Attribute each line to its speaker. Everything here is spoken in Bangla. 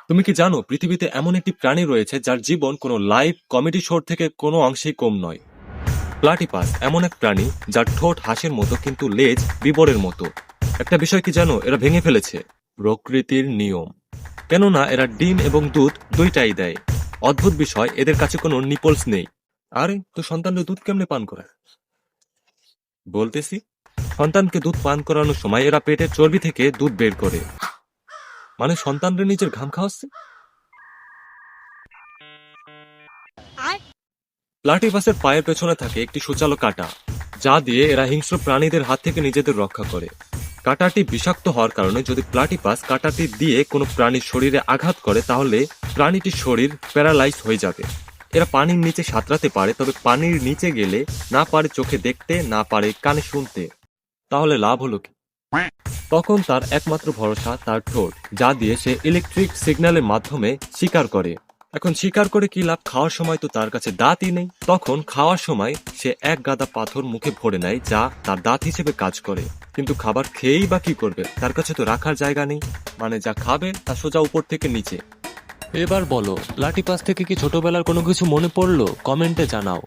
Speaker 1: তুমি কি জানো পৃথিবীতে এমন একটি প্রাণী রয়েছে যার জীবন কোনো লাইভ কমেডি শোর থেকে কোনো অংশেই কম নয়? প্লাটিপাস এমন এক প্রাণী যার ঠোঁট হাঁসের মতো কিন্তু লেজ বিবরের মতো। একটা বিষয় কি জানো, এরা ভেঙে ফেলেছে প্রকৃতির নিয়ম। কেননা এরা ডিম এবং দুধ দুইটাই দেয়। অদ্ভুত বিষয়, এদের কাছে কোনো নিপলস নেই। আরে তো সন্তানরা দুধ কেমনে পান করে? বলতেছি, সন্তানকে দুধ পান করানোর সময় এরা পেটের চর্বি থেকে দুধ বের করে। মানে সন্তানরা নিজের ঘাম খাওয়াচ্ছে। প্লাটিপাসের পায়ের পেছনে থাকে একটি সূচালো কাঁটা, যা দিয়ে এরা হিংস্র প্রাণীদের হাত থেকে নিজেদের রক্ষা করে। কাঁটাটি বিষাক্ত হওয়ার কারণে যদি প্লাটিপাস কাঁটাটি দিয়ে কোনো প্রাণীর শরীরে আঘাত করে তাহলে প্রাণীটির শরীর প্যারালাইজ হয়ে যাবে। এরা পানির নিচে সাঁতরাতে পারে, তবে পানির নিচে গেলে না পারে চোখে দেখতে, না পারে কানে শুনতে। তাহলে লাভ হলো কি? তখন তার একমাত্র ভরসা তার ঠোঁট, যা দিয়ে সে ইলেকট্রিক সিগন্যালের মাধ্যমে শিকার করে। এখন শিকার করে কি লাভ? খাওয়ার সময় তো তার কাছে দাঁতই নেই। তখন খাওয়ার সময় সে এক গাদা পাথর মুখে ভরে নেয়, যা তার দাঁত হিসেবে কাজ করে। কিন্তু খাবার খেয়েই বা কি করবে? তার কাছে তো রাখার জায়গা নেই। মানে যা খাবে তা সোজা উপর থেকে নিচে। এবার বলো, প্লাটিপাস থেকে কি ছোটবেলার কোনো কিছু মনে পড়লো? কমেন্টে জানাও।